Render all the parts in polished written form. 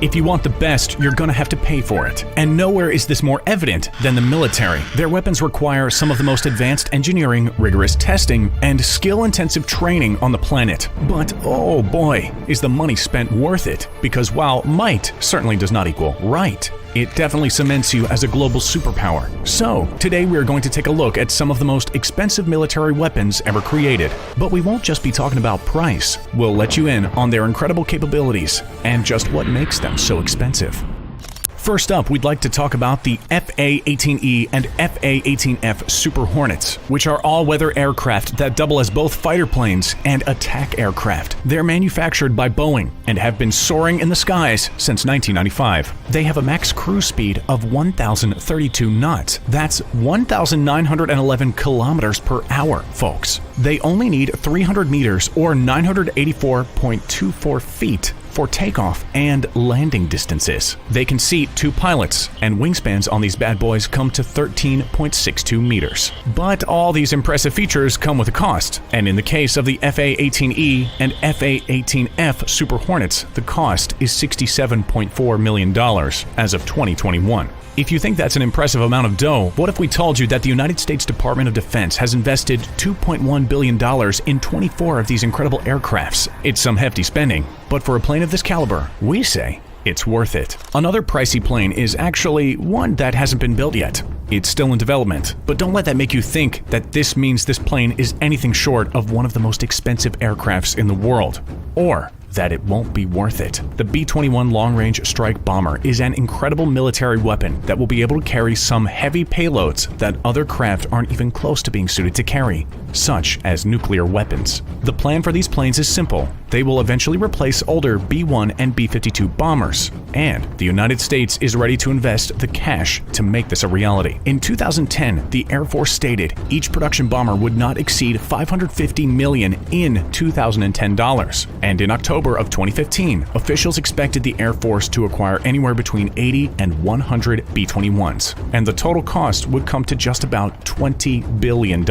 If you want the best, you're gonna have to pay for it. And nowhere is this more evident than the military. Their weapons require some of the most advanced engineering, rigorous testing, and skill-intensive training on the planet. But oh boy, is the money spent worth it? Because while might certainly does not equal right, it definitely cements you as a global superpower. So, today we are going to take a look at some of the most expensive military weapons ever created. But we won't just be talking about price. We'll let you in on their incredible capabilities and just what makes them so expensive. First up, we'd like to talk about the FA-18E and FA-18F Super Hornets, which are all-weather aircraft that double as both fighter planes and attack aircraft. They're manufactured by Boeing and have been soaring in the skies since 1995. They have a max cruise speed of 1,032 knots. That's 1,911 kilometers per hour, folks. They only need 300 meters or 984.24 feet for takeoff and landing distances. They can seat 2 pilots, and wingspans on these bad boys come to 13.62 meters. But all these impressive features come with a cost, and in the case of the FA-18E and FA-18F Super Hornets, the cost is $67.4 million as of 2021. If you think that's an impressive amount of dough, what if we told you that the United States Department of Defense has invested $2.1 billion in 24 of these incredible aircrafts? It's some hefty spending, but for a plane of this caliber, we say it's worth it. Another pricey plane is actually one that hasn't been built yet. It's still in development, but don't let that make you think that this means this plane is anything short of one of the most expensive aircrafts in the world, or that it won't be worth it. The B-21 Long-Range Strike Bomber is an incredible military weapon that will be able to carry some heavy payloads that other craft aren't even close to being suited to carry, such as nuclear weapons. The plan for these planes is simple. They will eventually replace older B-1 and B-52 bombers, and the United States is ready to invest the cash to make this a reality. In 2010, the Air Force stated each production bomber would not exceed $550 million in 2010 dollars, and in October of 2015, officials expected the Air Force to acquire anywhere between 80 and 100 B-21s, and the total cost would come to just about $20 billion.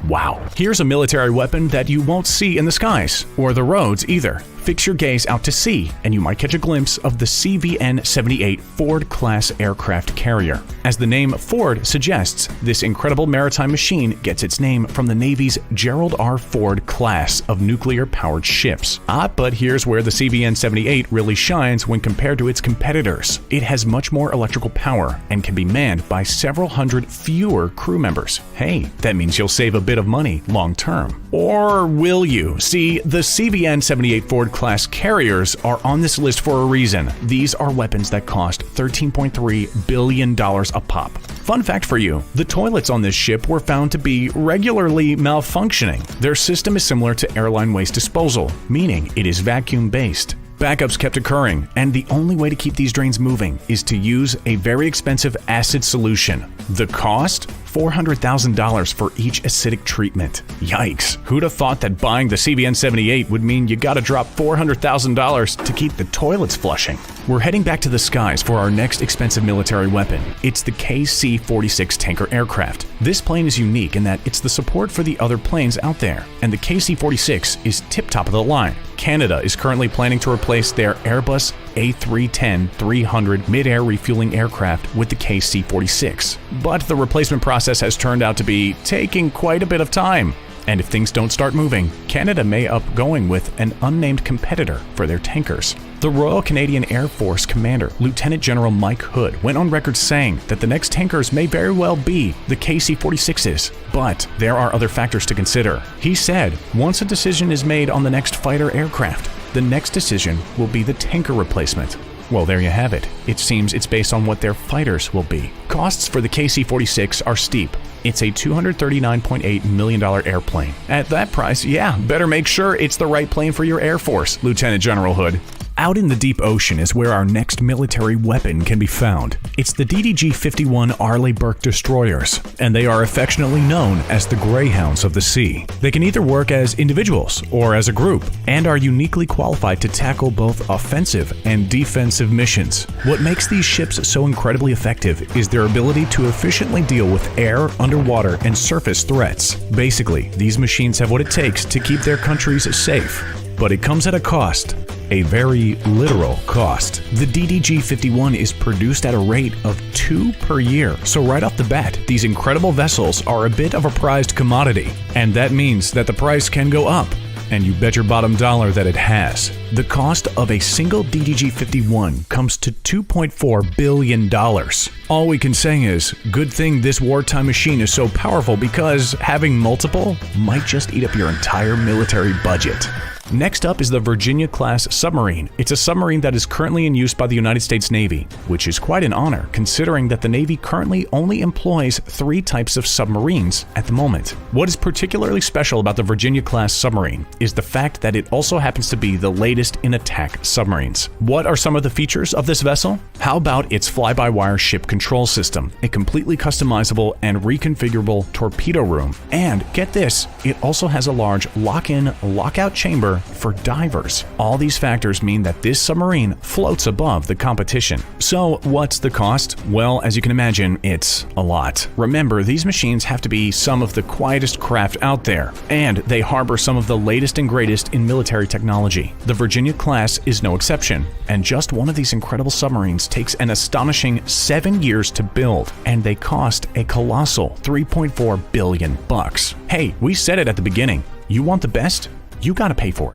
Wow. Here's a military weapon that you won't see in the skies, or the roads either. Fix your gaze out to sea, and you might catch a glimpse of the CVN-78 Ford-class aircraft carrier. As the name Ford suggests, this incredible maritime machine gets its name from the Navy's Gerald R. Ford class of nuclear-powered ships. But here's where the CVN-78 really shines when compared to its competitors. It has much more electrical power and can be manned by several hundred fewer crew members. Hey, that means you'll save a bit of money long-term. Or will you? See, the CVN-78 Ford class carriers are on this list for a reason. These are weapons that cost $13.3 billion a pop. Fun fact for you, the toilets on this ship were found to be regularly malfunctioning. Their system is similar to airline waste disposal, meaning it is vacuum-based. Backups kept occurring, and the only way to keep these drains moving is to use a very expensive acid solution. The cost? $400,000 for each acidic treatment. Yikes. Who'd have thought that buying the CVN-78 would mean you gotta drop $400,000 to keep the toilets flushing? We're heading back to the skies for our next expensive military weapon. It's the KC-46 tanker aircraft. This plane is unique in that it's the support for the other planes out there, and the KC-46 is tip-top of the line. Canada is currently planning to replace their Airbus A310-300 mid-air refueling aircraft with the KC-46. But the replacement process has turned out to be taking quite a bit of time. And if things don't start moving, Canada may up going with an unnamed competitor for their tankers. The Royal Canadian Air Force Commander, Lieutenant General Mike Hood, went on record saying that the next tankers may very well be the KC-46s, but there are other factors to consider. He said, once a decision is made on the next fighter aircraft, the next decision will be the tanker replacement. Well, there you have it. It seems it's based on what their fighters will be. Costs for the KC-46 are steep. It's a $239.8 million airplane. At that price, yeah, better make sure it's the right plane for your Air Force, Lieutenant General Hood. Out in the deep ocean is where our next military weapon can be found. It's the DDG-51 Arleigh Burke destroyers, and they are affectionately known as the Greyhounds of the Sea. They can either work as individuals or as a group, and are uniquely qualified to tackle both offensive and defensive missions. What makes these ships so incredibly effective is their ability to efficiently deal with air, underwater, and surface threats. Basically, these machines have what it takes to keep their countries safe. But it comes at a cost. a very literal cost. The DDG-51 is produced at a rate of 2 per year, so right off the bat, these incredible vessels are a bit of a prized commodity, and that means that the price can go up. And you bet your bottom dollar that it has. The cost of a single DDG-51 comes to $2.4 billion. All we can say is, good thing this wartime machine is so powerful, because having multiple might just eat up your entire military budget. Next up is the Virginia-class submarine. It's a submarine that is currently in use by the United States Navy, which is quite an honor considering that the Navy currently only employs 3 types of submarines at the moment. What is particularly special about the Virginia-class submarine is the fact that it also happens to be the latest in attack submarines. What are some of the features of this vessel? How about its fly-by-wire ship control system, a completely customizable and reconfigurable torpedo room, and get this, it also has a large lock-in, lock-out chamber for divers. All these factors mean that this submarine floats above the competition. So what's the cost? Well, as you can imagine, it's a lot. Remember, these machines have to be some of the quietest craft out there, and they harbor some of the latest and greatest in military technology. The Virginia class is no exception, and just one of these incredible submarines takes an astonishing 7 years to build, and they cost a colossal $3.4 billion. Hey, we said it at the beginning. You want the best? You gotta pay for it.